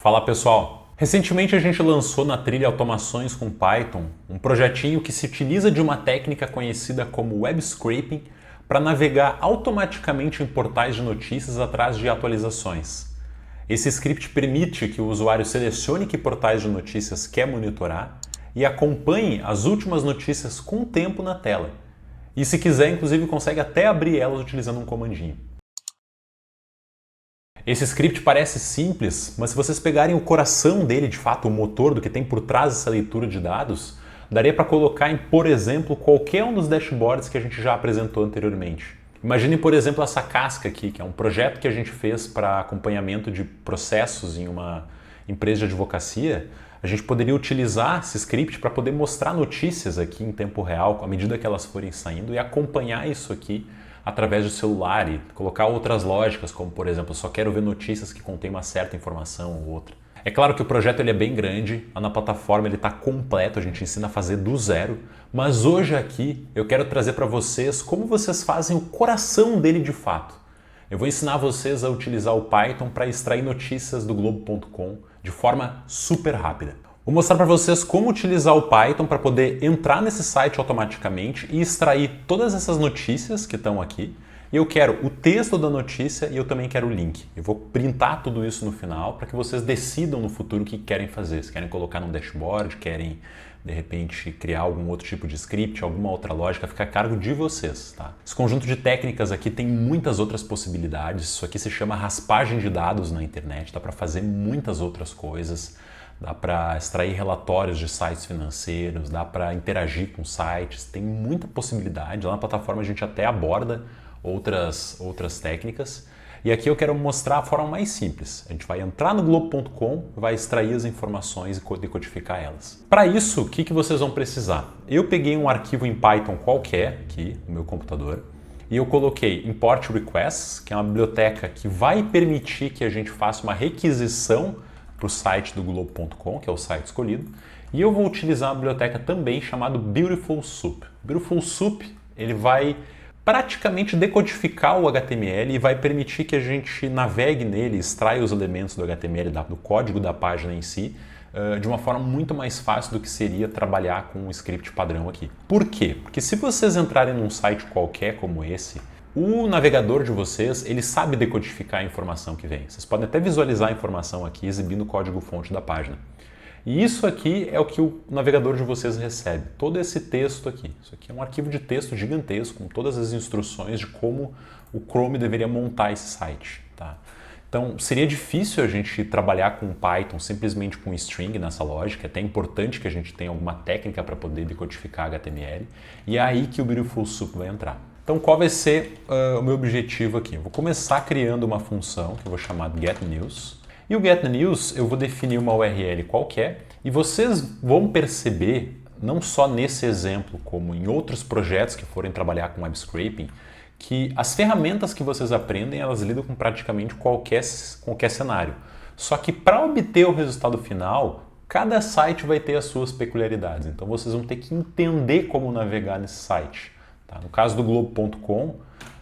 Fala pessoal! Recentemente a gente lançou na trilha Automações com Python um projetinho que se utiliza de uma técnica conhecida como web scraping para navegar automaticamente em portais de notícias atrás de atualizações. Esse script permite que o usuário selecione que portais de notícias quer monitorar e acompanhe as últimas notícias com o tempo na tela. E se quiser, inclusive, consegue até abrir elas utilizando um comandinho. Esse script parece simples, mas se vocês pegarem o coração dele, de fato, o motor do que tem por trás dessa leitura de dados, daria para colocar em, por exemplo, qualquer um dos dashboards que a gente já apresentou anteriormente. Imaginem, por exemplo, essa casca aqui, que é um projeto que a gente fez para acompanhamento de processos em uma empresa de advocacia. A gente poderia utilizar esse script para poder mostrar notícias aqui em tempo real, à medida que elas forem saindo, e acompanhar isso aqui através do celular e colocar outras lógicas, como por exemplo, só quero ver notícias que contêm uma certa informação ou outra. É claro que o projeto ele é bem grande, lá na plataforma ele está completo, a gente ensina a fazer do zero, mas hoje aqui eu quero trazer para vocês como vocês fazem o coração dele de fato. Eu vou ensinar vocês a utilizar o Python para extrair notícias do Globo.com de forma super rápida. Vou mostrar para vocês como utilizar o Python para poder entrar nesse site automaticamente e extrair todas essas notícias que estão aqui. E eu quero o texto da notícia e eu também quero o link. Eu vou printar tudo isso no final para que vocês decidam no futuro o que querem fazer. Se querem colocar num dashboard, querem de repente criar algum outro tipo de script, alguma outra lógica, fica a cargo de vocês. Tá? Esse conjunto de técnicas aqui tem muitas outras possibilidades. Isso aqui se chama raspagem de dados na internet, dá para fazer muitas outras coisas. Dá para extrair relatórios de sites financeiros, dá para interagir com sites, tem muita possibilidade. Lá na plataforma a gente até aborda outras técnicas. E aqui eu quero mostrar a forma mais simples. A gente vai entrar no Globo.com, vai extrair as informações e decodificar elas. Para isso, o que vocês vão precisar? Eu peguei um arquivo em Python qualquer, aqui no meu computador, e eu coloquei import requests, que é uma biblioteca que vai permitir que a gente faça uma requisição para o site do Globo.com, que é o site escolhido, e eu vou utilizar uma biblioteca também chamada Beautiful Soup. Beautiful Soup ele vai praticamente decodificar o HTML e vai permitir que a gente navegue nele, extraia os elementos do HTML, do código da página em si, de uma forma muito mais fácil do que seria trabalhar com um script padrão aqui. Por quê? Porque se vocês entrarem num site qualquer como esse, o navegador de vocês, ele sabe decodificar a informação que vem. Vocês podem até visualizar a informação aqui exibindo o código-fonte da página. E isso aqui é o que o navegador de vocês recebe, todo esse texto aqui. Isso aqui é um arquivo de texto gigantesco, com todas as instruções de como o Chrome deveria montar esse site. Tá? Então, seria difícil a gente trabalhar com Python simplesmente com string nessa lógica. É até importante que a gente tenha alguma técnica para poder decodificar HTML. E é aí que o Beautiful Soup vai entrar. Então, qual vai ser o meu objetivo aqui? Eu vou começar criando uma função que eu vou chamar de getNews. E o getNews eu vou definir uma URL qualquer e vocês vão perceber, não só nesse exemplo, como em outros projetos que forem trabalhar com web scraping, que as ferramentas que vocês aprendem, elas lidam com praticamente qualquer cenário. Só que para obter o resultado final, cada site vai ter as suas peculiaridades. Então, vocês vão ter que entender como navegar nesse site. Tá? No caso do Globo.com,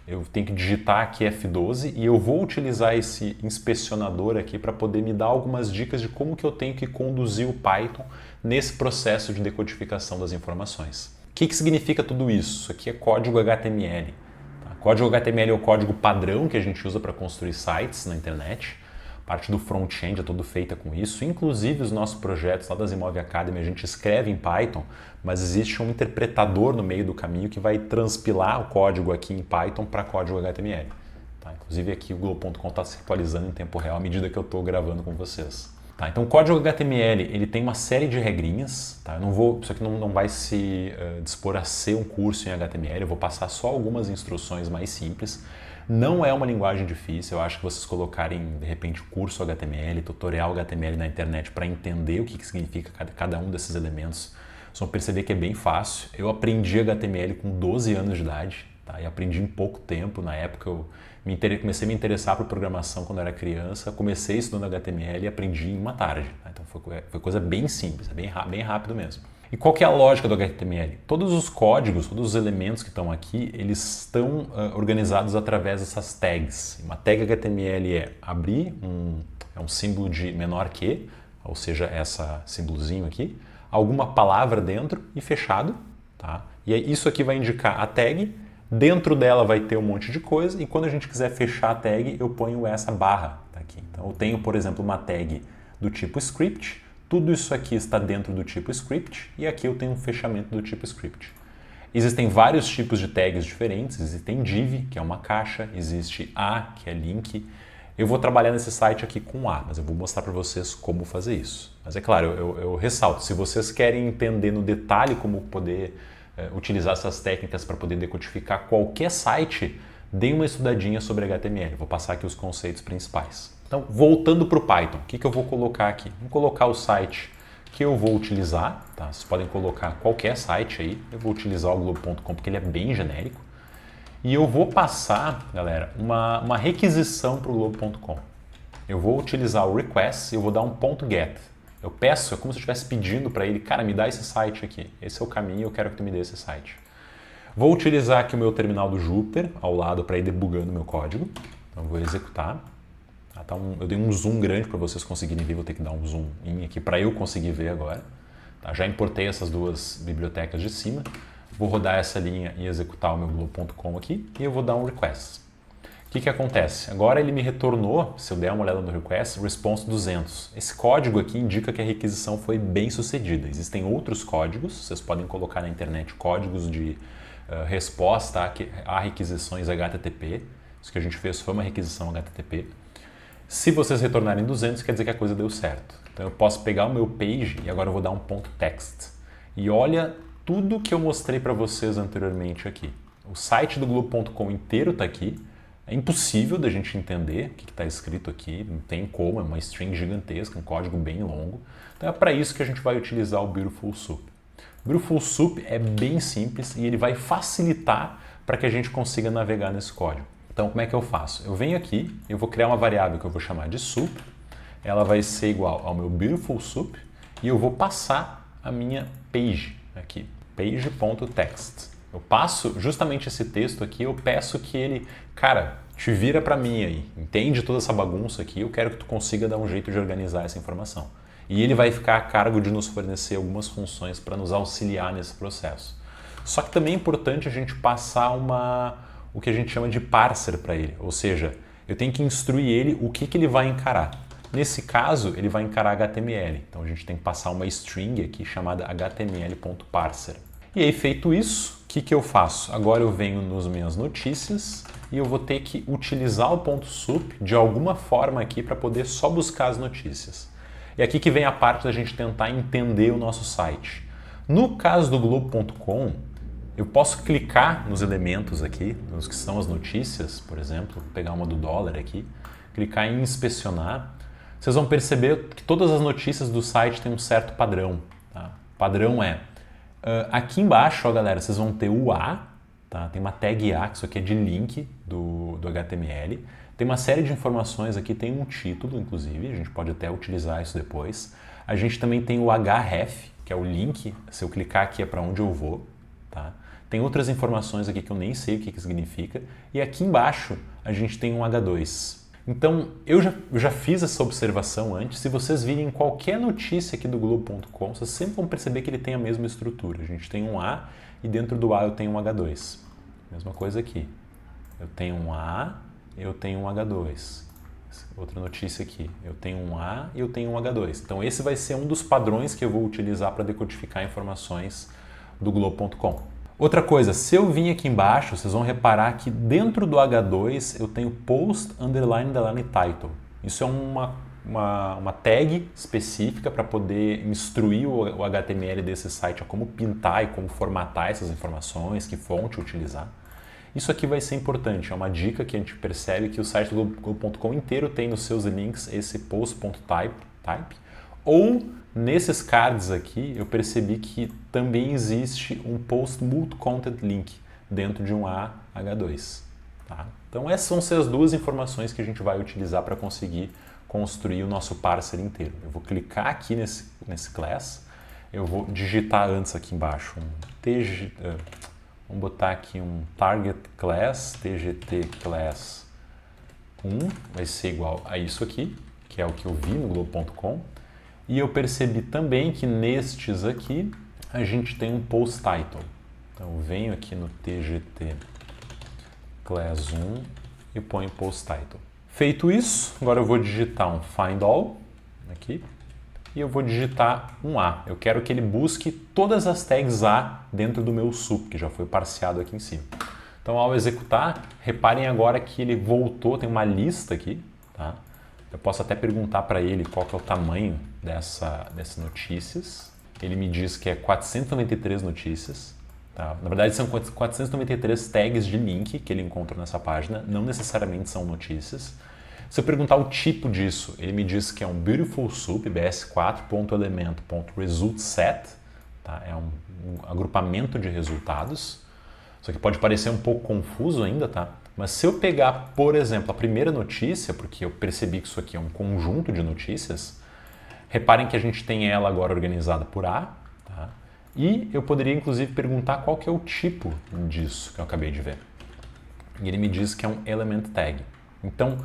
eu tenho que digitar aqui F12 e eu vou utilizar esse inspecionador aqui para poder me dar algumas dicas de como que eu tenho que conduzir o Python nesse processo de decodificação das informações. O que significa tudo isso? Isso aqui é código HTML. Tá? Código HTML é o código padrão que a gente usa para construir sites na internet. Parte do front-end é toda feita com isso. Inclusive os nossos projetos lá da Zimov Academy a gente escreve em Python, mas existe um interpretador no meio do caminho que vai transpilar o código aqui em Python para código HTML. Tá? Inclusive aqui o Globo.com está se atualizando em tempo real à medida que eu estou gravando com vocês. Tá? Então o código HTML ele tem uma série de regrinhas. Tá? Isso aqui não vai se dispor a ser um curso em HTML, eu vou passar só algumas instruções mais simples. Não é uma linguagem difícil, eu acho que vocês colocarem, de repente, curso HTML, tutorial HTML na internet para entender o que significa cada um desses elementos, vocês vão perceber que é bem fácil. Eu aprendi HTML com 12 anos de idade, tá? E aprendi em pouco tempo. Na época eu comecei a me interessar por programação quando eu era criança, comecei estudando HTML e aprendi em uma tarde. Tá? Então foi coisa bem simples, bem rápido mesmo. E qual que é a lógica do HTML? Todos os códigos, todos os elementos que estão aqui, eles estão organizados através dessas tags. Uma tag HTML é abrir é um símbolo de menor que, ou seja, essa símbolozinho aqui, alguma palavra dentro e fechado, tá? E aí isso aqui vai indicar a tag, dentro dela vai ter um monte de coisa e quando a gente quiser fechar a tag, eu ponho essa barra aqui. Então eu tenho, por exemplo, uma tag do tipo script, tudo isso aqui está dentro do tipo script e aqui eu tenho um fechamento do tipo script. Existem vários tipos de tags diferentes, existem div, que é uma caixa, existe a, que é link. Eu vou trabalhar nesse site aqui com a, mas eu vou mostrar para vocês como fazer isso. Mas é claro, eu ressalto, se vocês querem entender no detalhe como poder utilizar essas técnicas para poder decodificar qualquer site, deem uma estudadinha sobre HTML. Vou passar aqui os conceitos principais. Então, voltando para o Python, o que eu vou colocar aqui? Vou colocar o site que eu vou utilizar, tá? Vocês podem colocar qualquer site aí, eu vou utilizar o globo.com porque ele é bem genérico. E eu vou passar, galera, uma requisição para o globo.com. Eu vou utilizar o request e eu vou dar um .get. Eu peço, é como se eu estivesse pedindo para ele, cara, me dá esse site aqui. Esse é o caminho, eu quero que tu me dê esse site. Vou utilizar aqui o meu terminal do Jupyter ao lado para ir debugando o meu código. Então eu vou executar. Eu dei um zoom grande para vocês conseguirem ver, vou ter que dar um zoom in aqui para eu conseguir ver agora. Tá? Já importei essas duas bibliotecas de cima. Vou rodar essa linha e executar o meu globo.com aqui e eu vou dar um request. O que acontece? Agora ele me retornou, se eu der uma olhada no request, response 200. Esse código aqui indica que a requisição foi bem sucedida. Existem outros códigos, vocês podem colocar na internet códigos de resposta a requisições HTTP. Isso que a gente fez foi uma requisição HTTP. Se vocês retornarem 200, quer dizer que a coisa deu certo. Então eu posso pegar o meu page e agora eu vou dar um .text. E olha tudo que eu mostrei para vocês anteriormente aqui. O site do globo.com inteiro está aqui. É impossível da gente entender o que está escrito aqui, não tem como, é uma string gigantesca, um código bem longo. Então é para isso que a gente vai utilizar o Beautiful Soup. O Beautiful Soup é bem simples e ele vai facilitar para que a gente consiga navegar nesse código. Então, como é que eu faço? Eu venho aqui, eu vou criar uma variável que eu vou chamar de soup, ela vai ser igual ao meu beautiful soup e eu vou passar a minha page aqui, page.text. Eu passo justamente esse texto aqui, eu peço que ele, cara, te vira para mim aí, entende toda essa bagunça aqui, eu quero que tu consiga dar um jeito de organizar essa informação. E ele vai ficar a cargo de nos fornecer algumas funções para nos auxiliar nesse processo. Só que também é importante a gente passar o que a gente chama de parser para ele, ou seja, eu tenho que instruir ele o que ele vai encarar. Nesse caso, ele vai encarar HTML, então a gente tem que passar uma string aqui chamada html.parser. E aí, feito isso, o que eu faço? Agora eu venho nas minhas notícias e eu vou ter que utilizar o .sup de alguma forma aqui para poder só buscar as notícias. E aqui que vem a parte da gente tentar entender o nosso site. No caso do globo.com, eu posso clicar nos elementos aqui, nos que são as notícias, por exemplo, vou pegar uma do dólar aqui, clicar em inspecionar. Vocês vão perceber que todas as notícias do site têm um certo padrão. Tá? O padrão é, aqui embaixo, ó, galera, vocês vão ter o A, tá? Tem uma tag A, que isso aqui é de link do HTML. Tem uma série de informações aqui, tem um título, inclusive, a gente pode até utilizar isso depois. A gente também tem o href, que é o link, se eu clicar aqui é para onde eu vou. Tá? Tem outras informações aqui que eu nem sei o que significa. E aqui embaixo a gente tem um H2. Então, eu já fiz essa observação antes. Se vocês virem qualquer notícia aqui do Globo.com, vocês sempre vão perceber que ele tem a mesma estrutura. A gente tem um A e dentro do A eu tenho um H2. Mesma coisa aqui. Eu tenho um A, eu tenho um H2. Outra notícia aqui. Eu tenho um A e eu tenho um H2. Então, esse vai ser um dos padrões que eu vou utilizar para decodificar informações do Globo.com. Outra coisa, se eu vim aqui embaixo, vocês vão reparar que dentro do H2 eu tenho post underline title. Isso é uma tag específica para poder instruir o HTML desse site a como pintar e como formatar essas informações, que fonte utilizar. Isso aqui vai ser importante, é uma dica que a gente percebe que o site do Globo.com inteiro tem nos seus links esse post.type, ou nesses cards aqui eu percebi que também existe um post multi-content link dentro de um AH2. Tá? Então essas vão ser as duas informações que a gente vai utilizar para conseguir construir o nosso parser inteiro. Eu vou clicar aqui nesse class, eu vou digitar antes aqui embaixo vamos botar aqui um target class, tgt class 1, vai ser igual a isso aqui. que é o que eu vi no Globo.com, e eu percebi também que nestes aqui a gente tem um post title. Então eu venho aqui no TGT Class 1 e ponho post title. Feito isso, agora eu vou digitar um find all aqui e eu vou digitar um A. Eu quero que ele busque todas as tags A dentro do meu sup, que já foi parseado aqui em cima. Então ao executar, reparem agora que ele voltou, tem uma lista aqui, tá? Eu posso até perguntar para ele qual que é o tamanho dessas notícias. Ele me diz que é 493 notícias. Tá? Na verdade, são 493 tags de link que ele encontrou nessa página, não necessariamente são notícias. Se eu perguntar o tipo disso, ele me diz que é um Beautiful Soup, bs4.element.resultSet, tá? É um agrupamento de resultados. Isso aqui pode parecer um pouco confuso ainda, tá? Mas se eu pegar, por exemplo, a primeira notícia, porque eu percebi que isso aqui é um conjunto de notícias, reparem que a gente tem ela agora organizada por A, tá? E eu poderia inclusive perguntar qual que é o tipo disso que eu acabei de ver. E ele me diz que é um element tag. Então,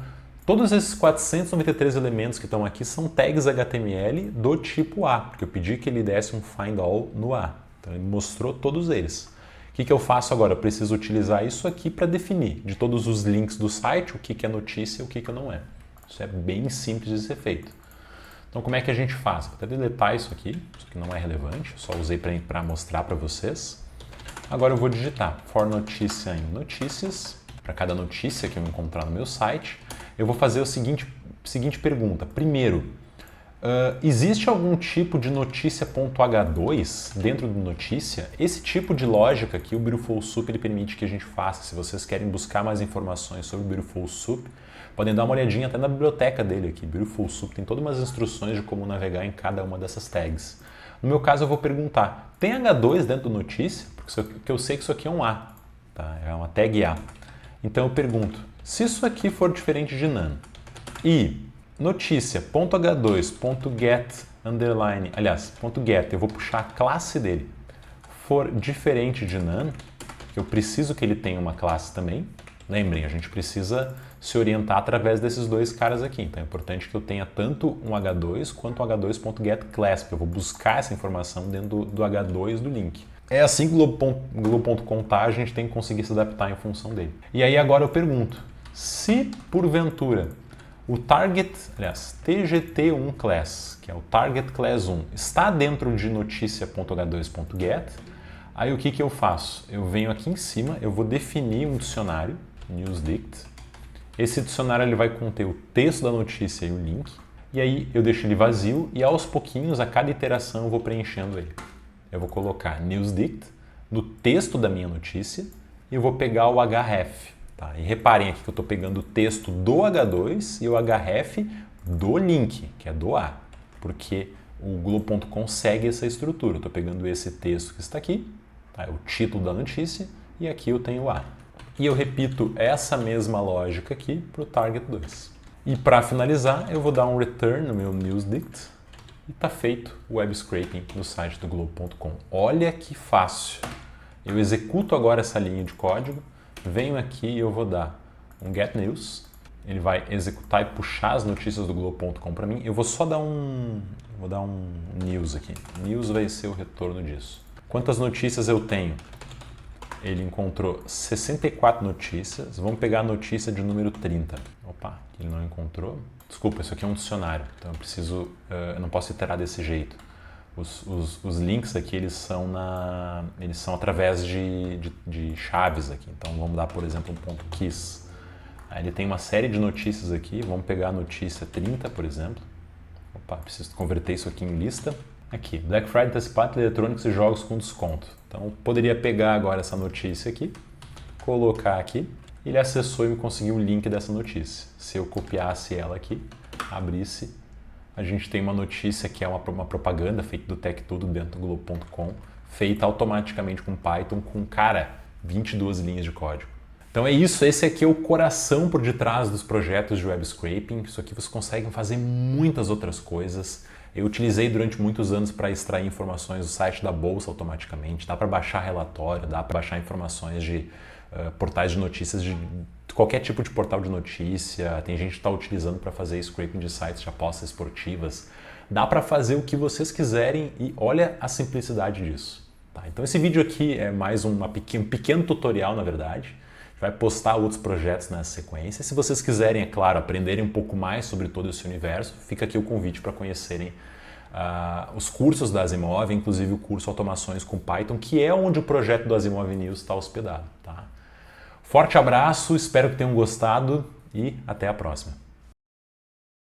todos esses 493 elementos que estão aqui são tags HTML do tipo A, porque eu pedi que ele desse um find all no A. Então ele mostrou todos eles. O que eu faço agora? Eu preciso utilizar isso aqui para definir de todos os links do site o que é notícia e o que não é. Isso é bem simples de ser feito. Então como é que a gente faz? Vou até deletar isso aqui não é relevante, só usei para mostrar para vocês. Agora eu vou digitar for notícia em notícias, para cada notícia que eu encontrar no meu site. Eu vou fazer a seguinte pergunta. Primeiro, existe algum tipo de notícia.h2 dentro do notícia? Esse tipo de lógica que o Beautiful Soup ele permite que a gente faça. Se vocês querem buscar mais informações sobre o Beautiful Soup, podem dar uma olhadinha até na biblioteca dele aqui. Beautiful Soup tem todas umas instruções de como navegar em cada uma dessas tags. No meu caso eu vou perguntar, tem H2 dentro do notícia? Porque eu sei que isso aqui é um A, tá? É uma tag A. Então eu pergunto, se isso aqui for diferente de none e notícia.h2.get underline, aliás, .get, eu vou puxar a classe dele, for diferente de none, que eu preciso que ele tenha uma classe também. Lembrem, a gente precisa se orientar através desses dois caras aqui. Então é importante que eu tenha tanto um H2 quanto um H2.getClass, porque eu vou buscar essa informação dentro do H2 do link. É assim que o Globo.com tá, a gente tem que conseguir se adaptar em função dele. E aí agora eu pergunto, se porventura o target, aliás, TGT1 class, que é o target class 1, está dentro de notícia.h2.get, aí o que eu faço? Eu venho aqui em cima, eu vou definir um dicionário, newsdict. Esse dicionário ele vai conter o texto da notícia e o link, e aí eu deixo ele vazio e aos pouquinhos, a cada iteração, eu vou preenchendo ele. Eu vou colocar newsdict no texto da minha notícia e eu vou pegar o href. Tá? E reparem aqui que eu estou pegando o texto do H2 e o href do link, que é do A, porque o Globo.com segue essa estrutura. Eu estou pegando esse texto que está aqui, tá? O título da notícia, e aqui eu tenho o A. E eu repito essa mesma lógica aqui para o target 2. E para finalizar, eu vou dar um return no meu newsdict e está feito o web scraping no site do Globo.com. Olha que fácil! Eu executo agora essa linha de código, venho aqui e eu vou dar um get news, ele vai executar e puxar as notícias do Globo.com para mim. Eu vou só dar um news aqui. News vai ser o retorno disso. Quantas notícias eu tenho? Ele encontrou 64 notícias. Vamos pegar a notícia de número 30. Opa, ele não encontrou. Desculpa, isso aqui é um dicionário, então eu não posso iterar desse jeito. Os links aqui eles são através de chaves aqui. Então vamos dar, por exemplo, um ponto .keys. Aí ele tem uma série de notícias aqui. Vamos pegar a notícia 30, por exemplo. Opa, preciso converter isso aqui em lista. Aqui, Black Friday antecipado, eletrônicos e jogos com desconto. Então eu poderia pegar agora essa notícia aqui, colocar aqui. Ele acessou e me conseguiu o link dessa notícia. Se eu copiasse ela aqui, abrisse, a gente tem uma notícia que é uma propaganda feita do TechTudo dentro do Globo.com, feita automaticamente com Python, com, 22 linhas de código. Então é isso, esse aqui é o coração por detrás dos projetos de web scraping. Isso aqui vocês conseguem fazer muitas outras coisas. Eu utilizei durante muitos anos para extrair informações do site da Bolsa automaticamente. Dá para baixar relatório, dá para baixar informações de portais de notícias qualquer tipo de portal de notícia, tem gente que está utilizando para fazer scraping de sites de apostas esportivas. Dá para fazer o que vocês quiserem e olha a simplicidade disso. Tá? Então esse vídeo aqui é mais um pequeno tutorial, na verdade. A gente vai postar outros projetos nessa sequência. Se vocês quiserem, é claro, aprenderem um pouco mais sobre todo esse universo, fica aqui o convite para conhecerem os cursos da Asimov, inclusive o curso Automações com Python, que é onde o projeto do Asimov News está hospedado. Tá? Forte abraço, espero que tenham gostado e até a próxima.